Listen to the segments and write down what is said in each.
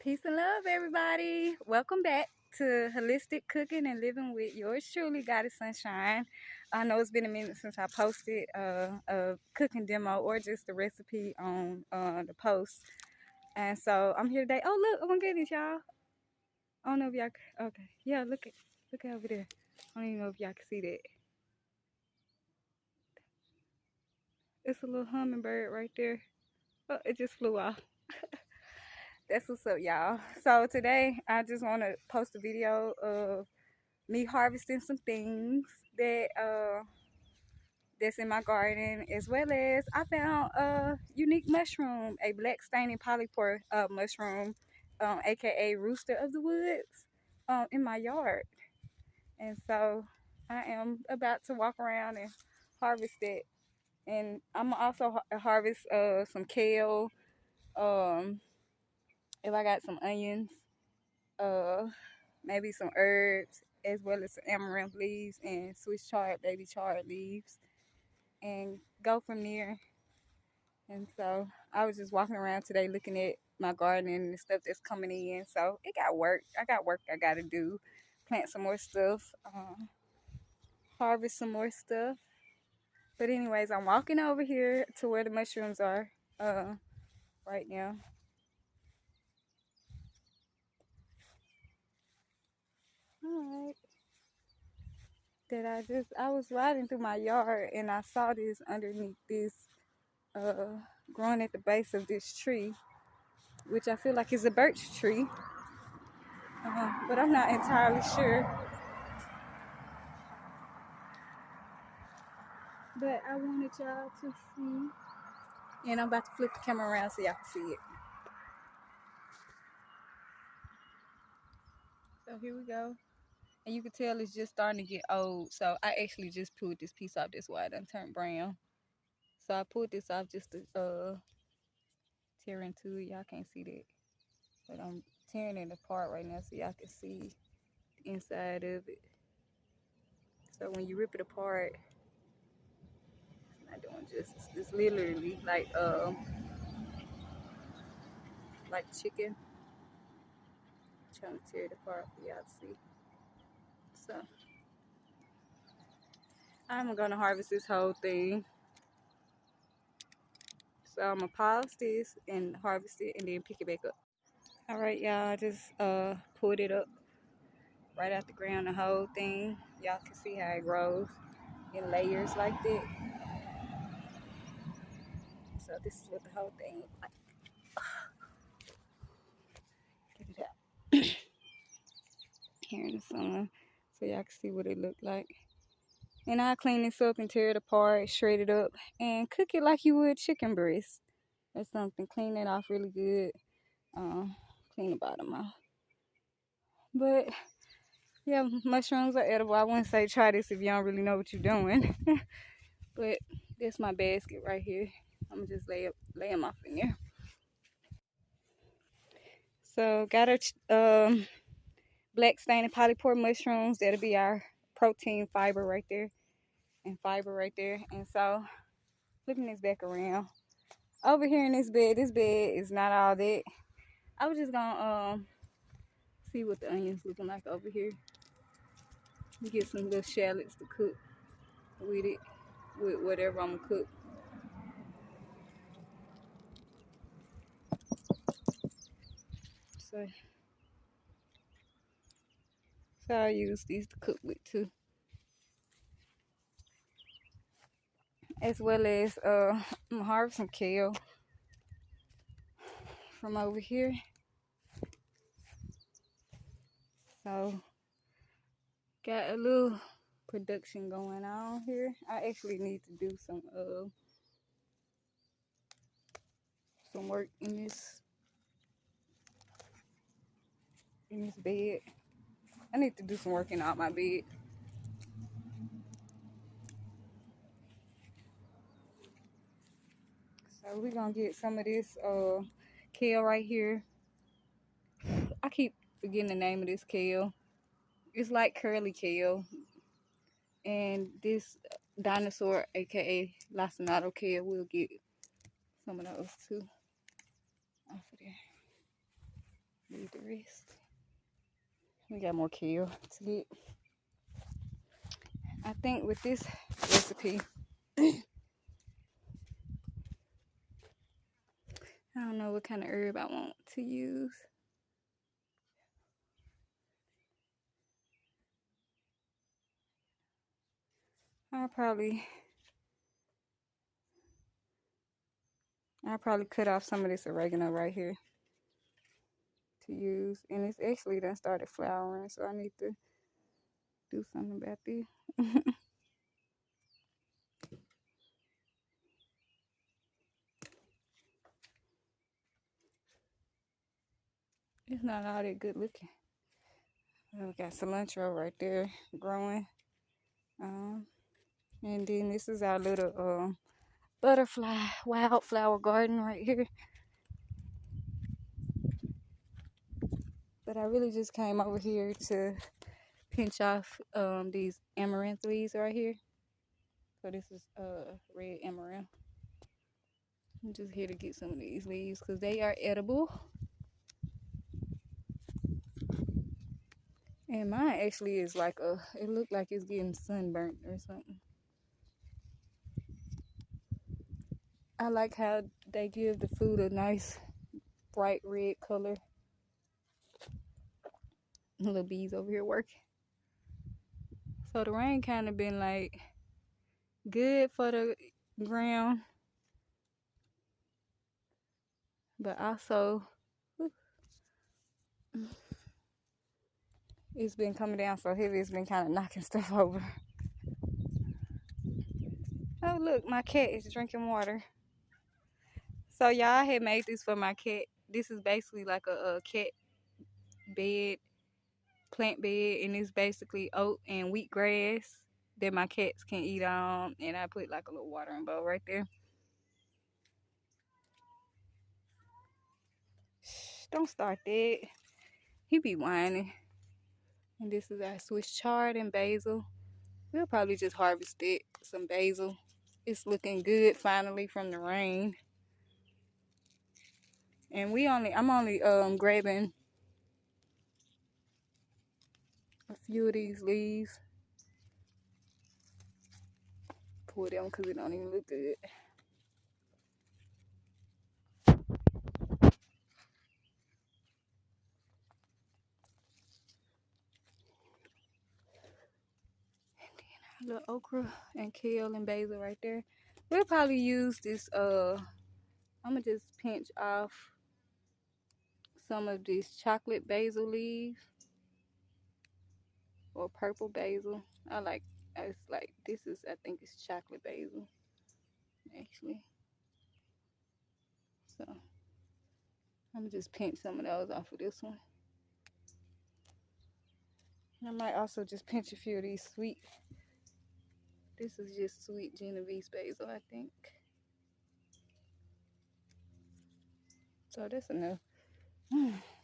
Peace and love, everybody. Welcome back to Holistic Cooking and Living with yours truly, Goddess Sunshine. I know it's been a minute since I posted a cooking demo or just a recipe on the post. And so I'm here today. Oh, look. Oh, my goodness, y'all. I don't know if y'all... Okay. Yeah, look at over there. I don't even know if y'all can see that. It's a little hummingbird right there. Oh, it just flew off. That's what's up, y'all. So today I just want to post a video of me harvesting some things that's in my garden, as well as I found a unique mushroom, a Black-Staining Polypore mushroom, aka Rooster of the Woods, in my yard. And so I am about to walk around and harvest it. And I'm also harvest some kale, if I got some onions, maybe some herbs, as well as some amaranth leaves and Swiss chard, baby chard leaves, and go from there. And so I was just walking around today looking at my garden and the stuff that's coming in. So it got work. I got work I got to do. Plant some more stuff, harvest some more stuff. But anyways, I'm walking over here to where the mushrooms are right now. All right. I was riding through my yard and I saw this underneath this growing at the base of this tree, which I feel like is a birch tree, but I'm not entirely sure. But I wanted y'all to see, and I'm about to flip the camera around so y'all can see it. So here we go. And you can tell it's just starting to get old. So I actually just pulled this piece off. This why it done turned brown. So I pulled this off just to tear into it. Y'all can't see that, but I'm tearing it apart right now so y'all can see the inside of it. So when you rip it apart, it's not doing justice. It's literally like chicken. I'm trying to tear it apart for y'all to see. So I'm gonna harvest this whole thing. So I'm gonna pause this and harvest it and then pick it back up. All right, y'all, I just pulled it up right out the ground, the whole thing. Y'all can see how it grows in layers like that. So this is what the whole thing looks like. Get it out here in the sun so y'all can see what it looked like. And I'll clean this up and tear it apart, shred it up, and cook it like you would chicken breast or something. Clean it off really good. Clean the bottom off. But yeah, mushrooms are edible. I wouldn't say try this if you don't really know what you're doing. But that's my basket right here. I'm gonna just lay them off in there. So got our Black-Staining Polypore mushrooms. That'll be our protein fiber right there. And fiber right there. And so flipping this back around. Over here in this bed is not all that. I was just gonna see what the onions looking like over here. We get some little shallots to cook with it, with whatever I'm gonna cook. So I'll use these to cook with too. As well as I'm gonna harvest some kale from over here. So got a little production going on here. I actually need to do some work in this bed. I need to do some work in out my bed. So we're gonna get some of this kale right here. I keep forgetting the name of this kale. It's like curly kale. And this dinosaur, aka lacinato kale, we'll get some of those too off of there. Leave the rest. We got more kale to get. I think with this recipe, I don't know what kind of herb I want to use. I'll probably cut off some of this oregano right here to use. And it's actually done started flowering, so I need to do something about this. It's not all that good looking. We got cilantro right there growing. And then this is our little butterfly wildflower garden right here. But I really just came over here to pinch off these amaranth leaves right here. So this is red amaranth. I'm just here to get some of these leaves because they are edible. And mine actually is like it looked like it's getting sunburnt or something. I like how they give the food a nice bright red color. Little bees over here working. So the rain kind of been like good for the ground, but also it's been coming down so heavy, it's been kind of knocking stuff over. Oh look, my cat is drinking water. So y'all had made this for my cat. This is basically like a cat bed, plant bed, and it's basically oat and wheat grass that my cats can eat on. And I put like a little watering bowl right there. Shh, don't start that. He be whining. And this is our Swiss chard and basil. We'll probably just harvest it, some basil. It's looking good finally from the rain. And I'm only grabbing a few of these leaves. Pull them because it don't even look good. And then a little okra and kale and basil right there. We'll probably use this, I'm gonna just pinch off some of these chocolate basil leaves. Or purple basil. It's like, this is, I think it's chocolate basil, actually. So, I'm gonna just pinch some of those off of this one. And I might also just pinch a few of these sweet. This is just sweet Genovese basil, I think. So that's enough.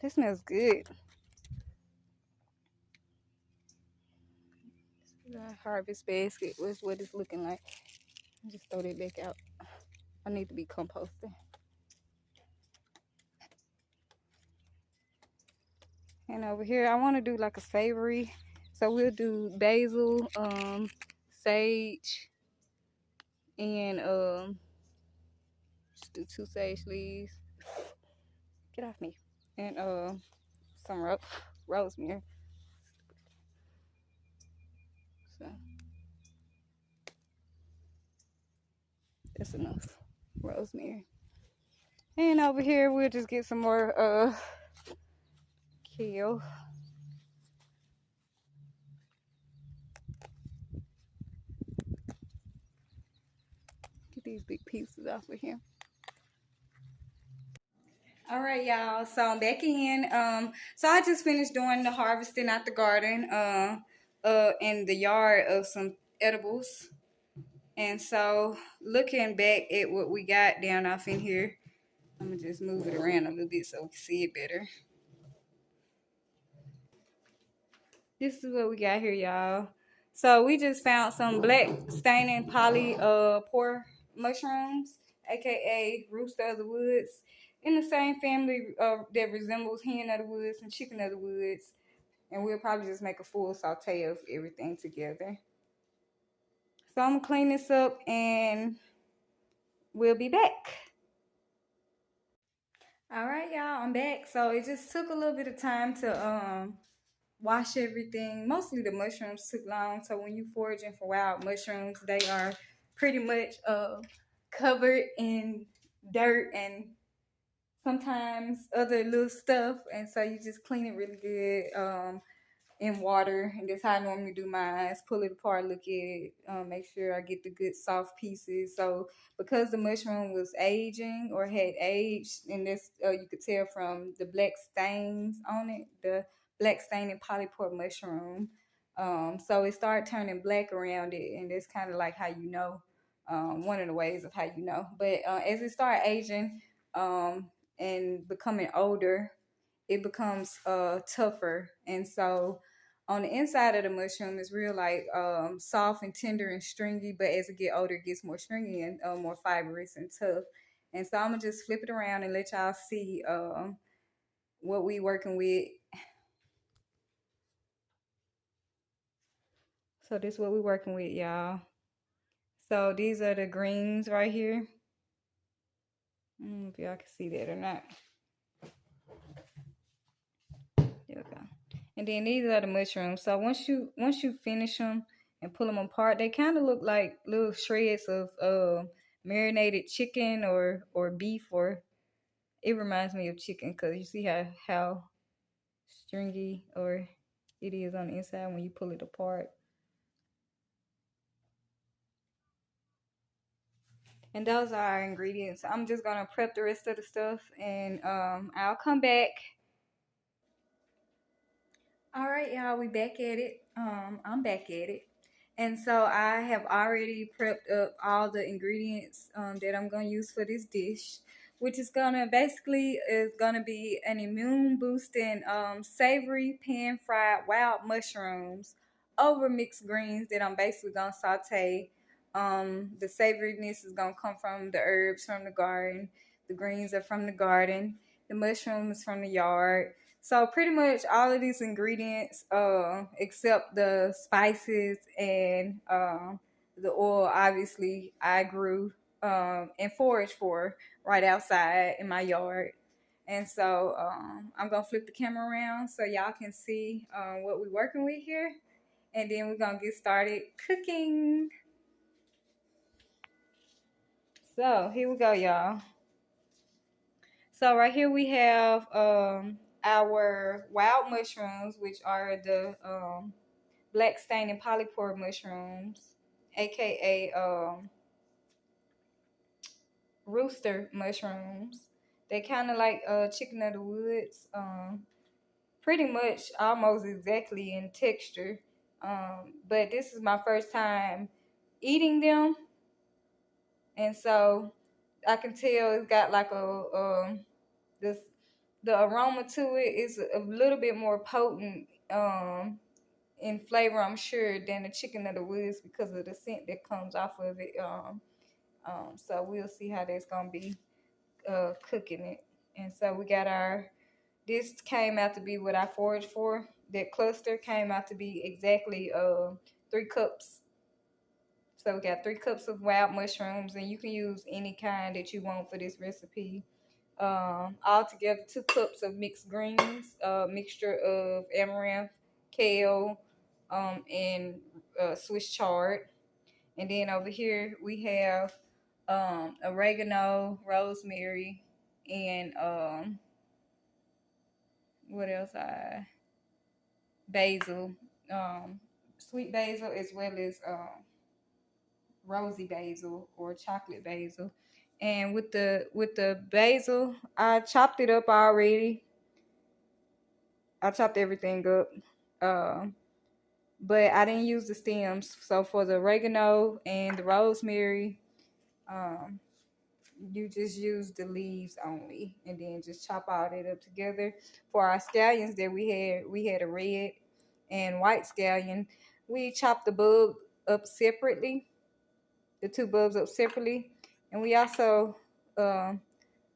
This smells good. This is our harvest basket. What's what it's looking like. Just throw that back out. I need to be composting. And over here, I want to do like a savory. So we'll do basil, sage, and just do 2 sage leaves. Get off me. And some rosemary. So that's enough rosemary. And over here, we'll just get some more kale. Get these big pieces off of here. All right, y'all. So I'm back in. So I just finished doing the harvesting out the garden, in the yard of some edibles. And so looking back at what we got down off in here, I'm gonna just move it around a little bit so we can see it better. This is what we got here, y'all. So we just found some Black-Staining Polypore Mushrooms, aka Rooster of the Woods. in the same family that resembles hen of the woods and chicken of the woods. And we'll probably just make a full saute of everything together. So I'm gonna clean this up and we'll be back. All right, y'all, I'm back. So it just took a little bit of time to wash everything. Mostly the mushrooms took long. So when you foraging for wild mushrooms, they are pretty much covered in dirt and sometimes other little stuff. And so you just clean it really good. In water, and that's how I normally do mine. Pull it apart, look at it, make sure I get the good soft pieces. So because the mushroom was aging or had aged, and this you could tell from the black stains on it, the Black-Staining Polypore Mushroom. So it started turning black around it, and that's kind of like how you know, one of the ways of how you know. But as it started aging and becoming older, it becomes tougher. And so on the inside of the mushroom is real like soft and tender and stringy, but as it get older it gets more stringy and more fibrous and tough. And so I'm gonna just flip it around and let y'all see what we working with. So this is what we working with, y'all. So these are the greens right here. I don't know if y'all can see that or not. There we go. And then these are the mushrooms. So once you finish them and pull them apart, they kind of look like little shreds of marinated chicken or beef, or it reminds me of chicken because you see how stringy or it is on the inside when you pull it apart. And those are our ingredients. I'm just gonna prep the rest of the stuff and I'll come back. All right, y'all, we back at it. I'm back at it. And so I have already prepped up all the ingredients that I'm going to use for this dish, which is gonna be an immune boosting savory pan fried wild mushrooms over mixed greens that I'm basically gonna saute. The savoriness is gonna come from the herbs from the garden. The greens are from the garden. The mushrooms from the yard. So pretty much all of these ingredients, except the spices and the oil, obviously I grew and foraged for right outside in my yard. And so I'm gonna flip the camera around so y'all can see what we're working with here, and then we're gonna get started cooking. So here we go, y'all. So right here we have our wild mushrooms, which are the Black-Staining Polypore Mushrooms, aka rooster mushrooms. They kind of like chicken of the woods, pretty much almost exactly in texture. But this is my first time eating them, and so I can tell it's got like this the aroma to it is a little bit more potent in flavor, I'm sure, than the chicken of the woods because of the scent that comes off of it. So we'll see how that's gonna be cooking it. And so we got this came out to be what I foraged for. That cluster came out to be exactly 3 cups. So we got 3 cups of wild mushrooms, and you can use any kind that you want for this recipe. Altogether 2 cups of mixed greens, mixture of amaranth, kale, and Swiss chard. And then over here we have oregano, rosemary, and what else? Basil, sweet basil, as well as rosy basil or chocolate basil. And with the basil, I chopped it up already. I chopped everything up. But I didn't use the stems. So for the oregano and the rosemary, you just use the leaves only, and then just chop all that up together. For our scallions that we had a red and white scallion. We chopped the bulb up separately, the 2 bulbs up separately, and we also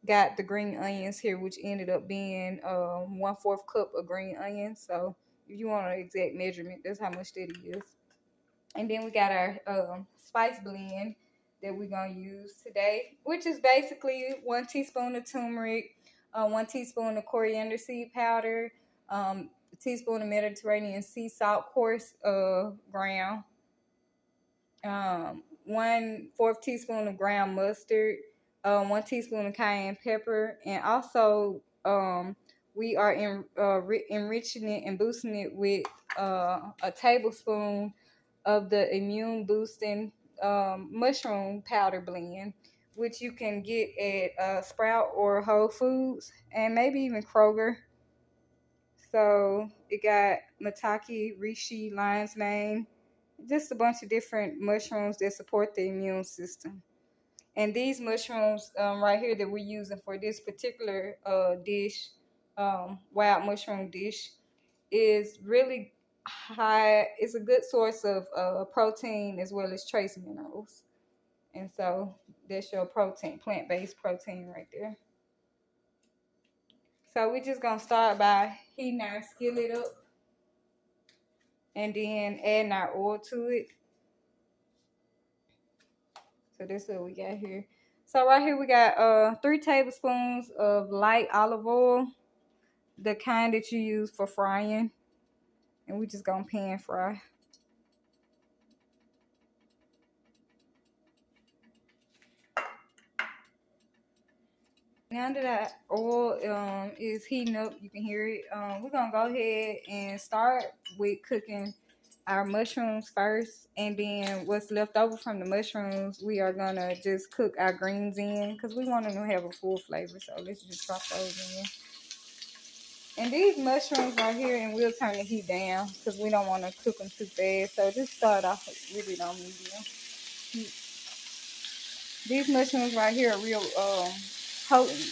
got the green onions here, which ended up being 1/4 cup of green onions. So if you want an exact measurement, that's how much that is. And then we got our spice blend that we're going to use today, which is basically 1 teaspoon of turmeric, 1 teaspoon of coriander seed powder, a teaspoon of Mediterranean sea salt, coarse ground, 1/4 teaspoon of ground mustard, 1 teaspoon of cayenne pepper, and also we are enriching it and boosting it with a tablespoon of the immune boosting mushroom powder blend, which you can get at Sprout or Whole Foods and maybe even Kroger. So it got maitake, reishi, lion's mane, just a bunch of different mushrooms that support the immune system. And these mushrooms right here that we're using for this particular dish, wild mushroom dish, is really high. It's a good source of protein as well as trace minerals. And so that's your protein, plant-based protein right there. So we're just going to start by heating our skillet up and then adding our oil to it. So this is what we got here. So right here we got 3 tablespoons of light olive oil, the kind that you use for frying. And we just gonna pan fry. Now that that oil is heating up, you can hear it. We're gonna go ahead and start with cooking our mushrooms first, and then what's left over from the mushrooms, we are gonna just cook our greens in because we want them to have a full flavor. So let's just drop those in. And these mushrooms right here, and we'll turn the heat down because we don't want to cook them too fast. So just start off with it on medium heat. These mushrooms right here are real potent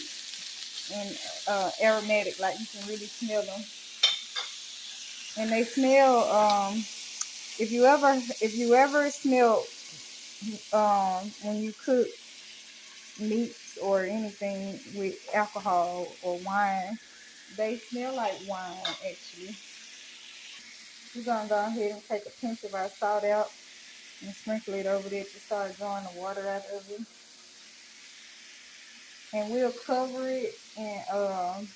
and aromatic, like you can really smell them. And they smell if you ever smell when you cook meats or anything with alcohol or wine, they smell like wine actually. We're gonna go ahead and take a pinch of our salt out and sprinkle it over there to start drawing the water out of it. And we'll cover it and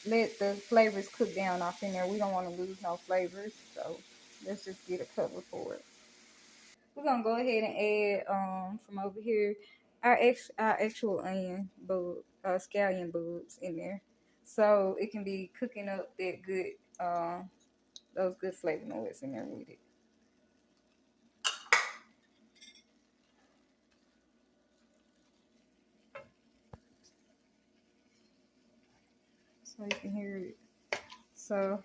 let the flavors cook down off in there. We don't want to lose no flavors, so let's just get a cover for it. We're gonna go ahead and add from over here our actual onion bug, scallion bugs in there, so it can be cooking up that good those good flavor notes in there with it. So you can hear it. So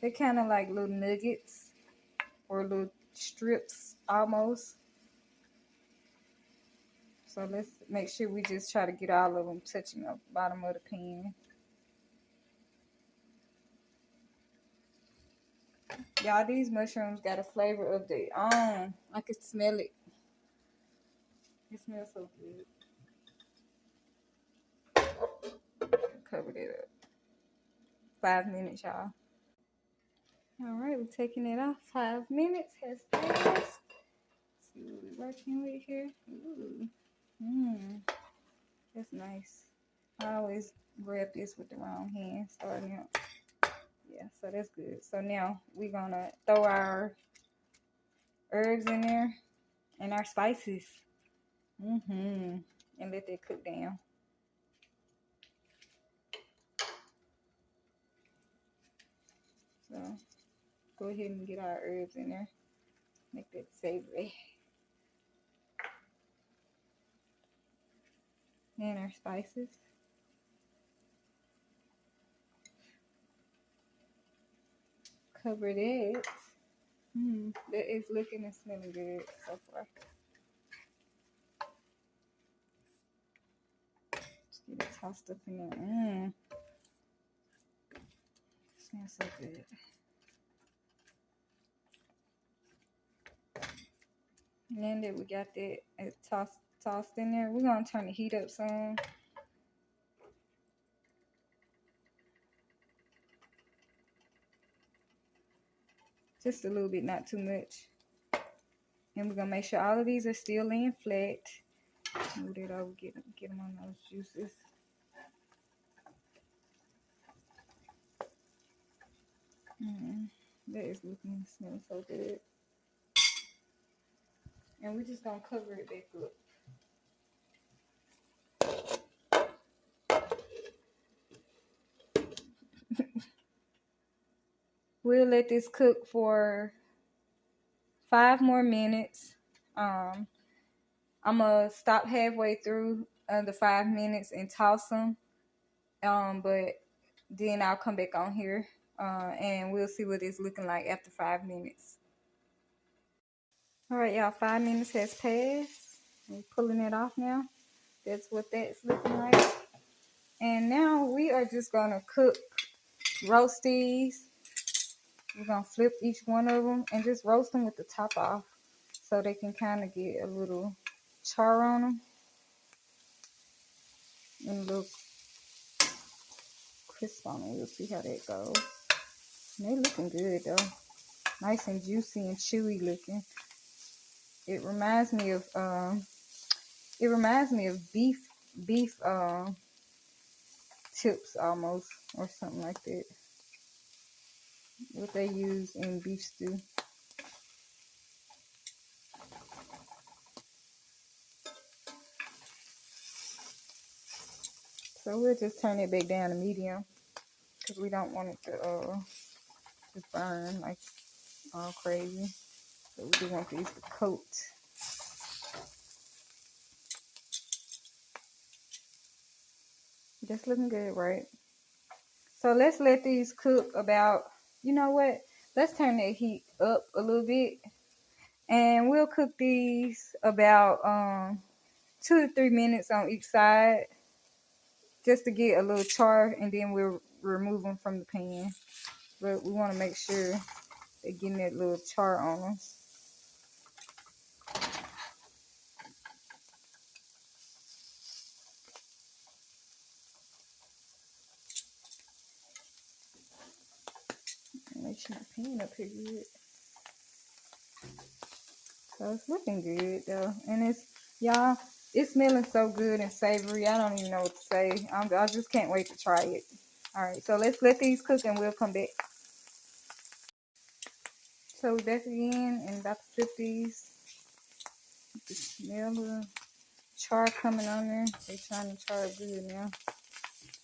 they're kind of like little nuggets or little strips almost. So let's make sure we just try to get all of them touching the bottom of the pan. Y'all, these mushrooms got a flavor of their own. I can smell it. It smells so good. Cover it up. 5 minutes, y'all. All right, we're taking it off. 5 minutes has passed. Let's see what we're working with here. Ooh. That's nice. I always grab this with the wrong hand starting out. Yeah, so that's good. So now we're gonna throw our herbs in there and our spices. And let that cook down. So go ahead and get our herbs in there. Make that savory. And our spices. Cover that. That is looking and smelling good so far. Just get it tossed up in there. Smells so good. And then that we got that tossed in there, we're gonna turn the heat up some. Just a little bit, not too much. And we're gonna make sure all of these are still laying flat. Move it over, get them on those juices. That is looking, smelling so good. And we're just gonna cover it back up. We'll let this cook for 5 more minutes. I'm gonna stop halfway through the 5 minutes and toss them. But then I'll come back on here and we'll see what it's looking like after 5 minutes. All right, y'all, 5 minutes has passed. We're pulling it off now. That's what that's looking like. And now we are just gonna roast these. We're gonna flip each one of them and just roast them with the top off so they can kind of get a little char on them and look crisp on them. We'll see how that goes. And they looking good though, nice and juicy and chewy looking. It reminds me of beef tips almost, or something like that. What they use in beef stew. So we'll just turn it back down to medium because we don't want it to just burn like all crazy. So we do want these to coat. Just looking good, right? So let's let these cook about, you know what? Let's turn that heat up a little bit. And we'll cook these about 2 to 3 minutes on each side. Just to get a little char, and then we'll remove them from the pan. But we want to make sure they're getting that little char on them. Make sure my pan up here good. So it's looking good though, and it's smelling so good and savory. I don't even know what to say. I just can't wait to try it. All right, so let's let these cook and we'll come back. So we're back again and about to flip these. You can smell the char coming on there. They're trying to char good now.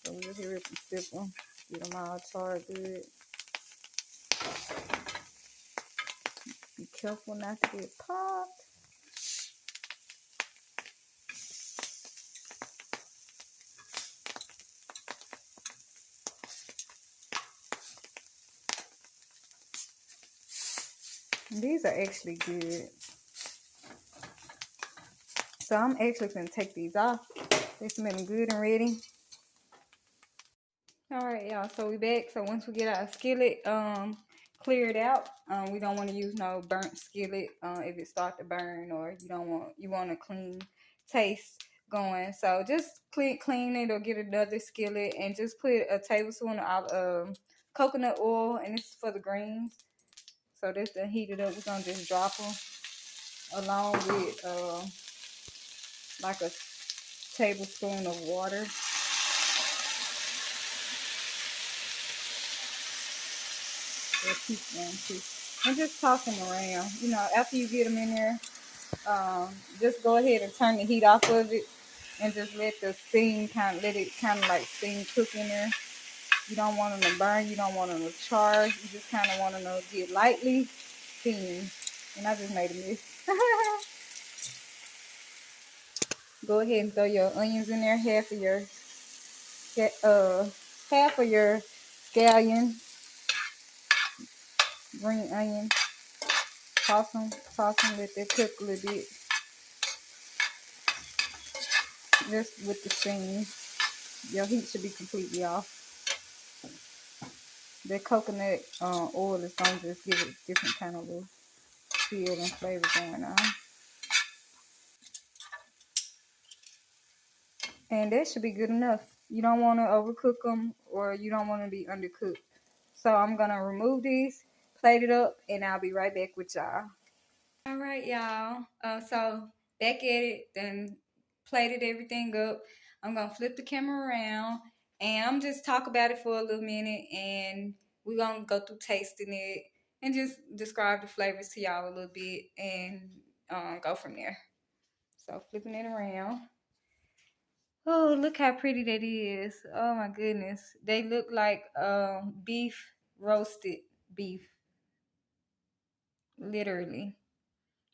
So we'll hear it and flip them. Get them all charred good. Be careful not to get popped. And these are actually good. So I'm actually going to take these off. They're smelling good and ready. Alright, y'all, so we back. So once we get our skillet cleared out, we don't want to use no burnt skillet if it starts to burn, or you want a clean taste going. So just clean it or get another skillet and just put a tablespoon of coconut oil, and this is for the greens. So this to heat it up. We're gonna just drop them along with like a tablespoon of water. And just toss them around. You know, after you get them in there, just go ahead and turn the heat off of it and just let it kind of like steam cook in there. You don't want them to burn. You don't want them to char. You just kind of want them to get lightly steamed. And I just made a mess. Go ahead and throw your onions in there. Half of your scallion, green onion. Toss them, let that cook a little bit. Just with the steam. Your heat should be completely off. The coconut oil is going to just give it a different kind of little feel and flavor going on. And that should be good enough. You don't want to overcook them or you don't want to be undercooked. So I'm going to remove these, plate it up, and I'll be right back with y'all. All right, y'all. So back at it, then plated everything up. I'm going to flip the camera around and I'm just talk about it for a little minute and we're going to go through tasting it and just describe the flavors to y'all a little bit and go from there. So flipping it around. Oh, look how pretty that is. Oh my goodness. They look like beef, roasted beef. Literally.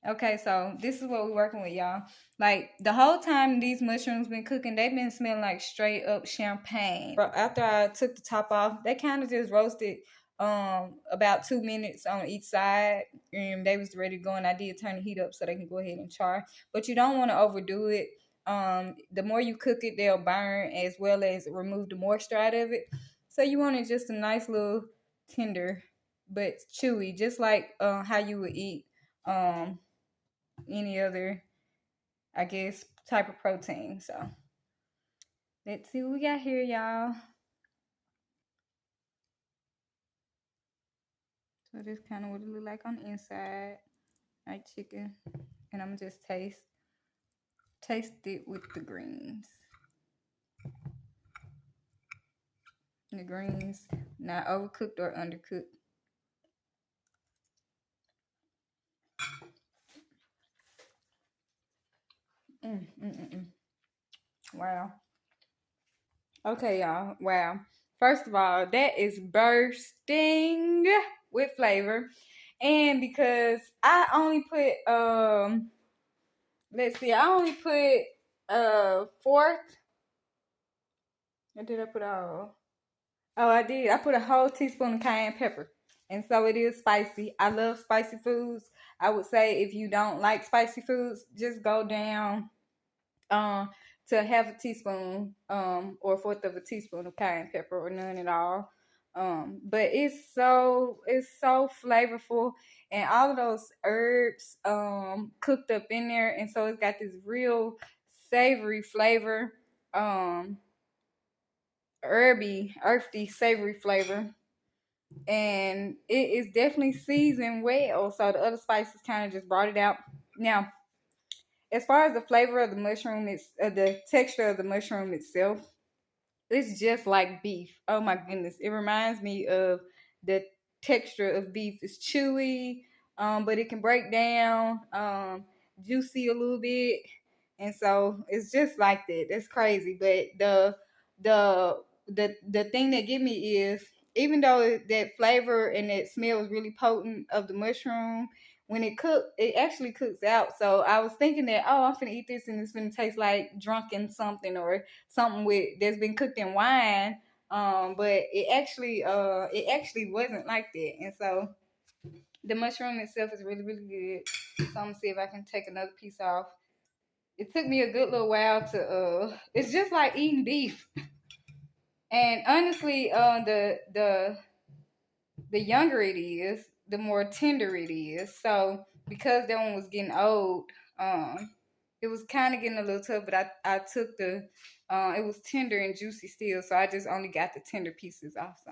Okay, so this is what we're working with, y'all. Like the whole time these mushrooms been cooking, they've been smelling like straight up champagne. After I took the top off, they kind of just roasted about 2 minutes on each side, and they was ready to go. And I did turn the heat up so they can go ahead and char. But you don't want to overdo it. The more you cook it, they'll burn as well as remove the moisture out of it. So you want it just a nice little tender, but chewy, just like how you would eat any other, I guess, type of protein. So let's see what we got here, y'all. So this kind of what it look like on the inside, like chicken. And I'm gonna just taste it with the greens. And the greens not overcooked or undercooked. Wow. Okay, y'all. Wow. First of all, that is bursting with flavor. And because I only put let's see, I only put fourth. Or did I put all? Oh, I did. I put a whole teaspoon of cayenne pepper. And so it is spicy. I love spicy foods. I would say if you don't like spicy foods, just go down to half a teaspoon or a fourth of a teaspoon of cayenne pepper or none at all. But it's so flavorful and all of those herbs cooked up in there, and so it's got this real savory flavor, earthy savory flavor, and it is definitely seasoned well. So the other spices kind of just brought it out. Now, as far as the flavor of the mushroom, it's the texture of the mushroom itself. It's just like beef. Oh my goodness. It reminds me of the texture of beef. It's chewy, but it can break down, juicy a little bit. And so it's just like that. That's crazy. But the thing that get me is, even though that flavor and that smell is really potent of the mushroom, when it actually cooks out. So I was thinking that, oh, I'm finna eat this and it's finna taste like drunken something or something with that's been cooked in wine. But it actually wasn't like that. And so the mushroom itself is really, really good. So I'm gonna see if I can take another piece off. It took me a good little while to it's just like eating beef. And honestly, the younger it is, the more tender it is. So because that one was getting old, it was kind of getting a little tough, but I took the, it was tender and juicy still, so I just only got the tender pieces off. So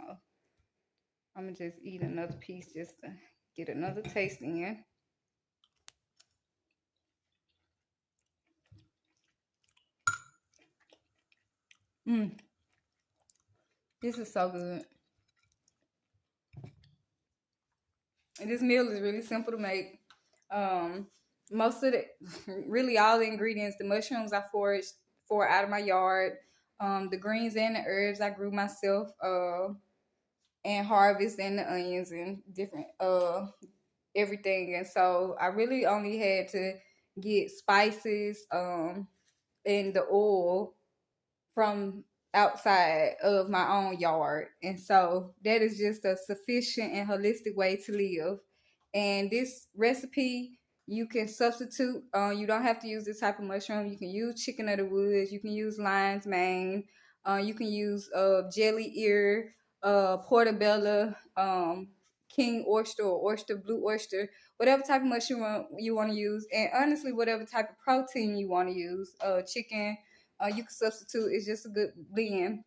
I'm gonna just eat another piece just to get another taste in. This is so good. And this meal is really simple to make. Most of the, really all the ingredients, the mushrooms I foraged for out of my yard, the greens and the herbs I grew myself, and harvest, and the onions and different everything. And so I really only had to get spices and the oil from outside of my own yard. And so that is just a sufficient and holistic way to live. And this recipe, you can substitute. You don't have to use this type of mushroom. You can use chicken of the woods. You can use lion's mane. You can use jelly ear, portobello, king oyster or oyster, blue oyster, whatever type of mushroom you want to use. And honestly, whatever type of protein you want to use, chicken, you can substitute. It's just a good blend.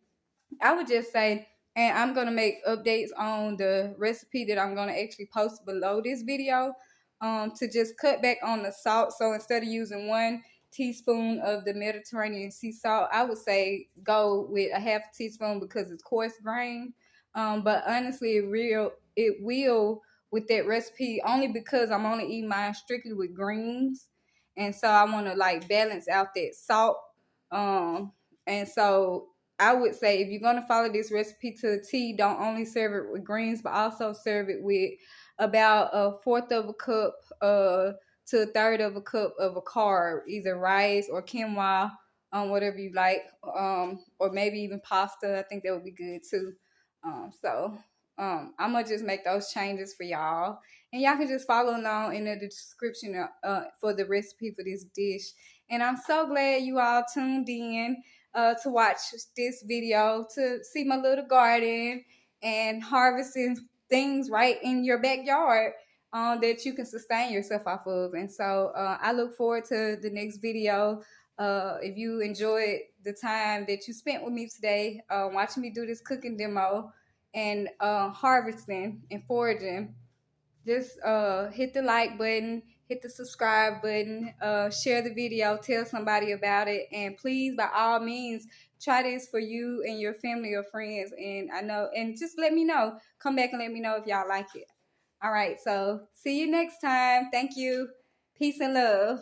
I would just say, and I'm gonna make updates on the recipe that I'm gonna actually post below this video, to just cut back on the salt. So instead of using 1 teaspoon of the Mediterranean sea salt, I would say go with a half teaspoon because it's coarse grain. But honestly, it will with that recipe only because I'm only eating mine strictly with greens, and so I want to like balance out that salt. And so I would say if you're gonna follow this recipe to a T, don't only serve it with greens, but also serve it with about a fourth of a cup to a third of a cup of a carb, either rice or quinoa, whatever you like, or maybe even pasta. I think that would be good too. I'm gonna just make those changes for y'all, and y'all can just follow along in the description for the recipe for this dish. And I'm so glad you all tuned in to watch this video, to see my little garden and harvesting things right in your backyard that you can sustain yourself off of. And so I look forward to the next video. If you enjoyed the time that you spent with me today, watching me do this cooking demo and harvesting and foraging, just hit the like button, hit the subscribe button, share the video, tell somebody about it, and please, by all means, try this for you and your family or friends. And just let me know. Come back and let me know if y'all like it. All right, so see you next time. Thank you. Peace and love.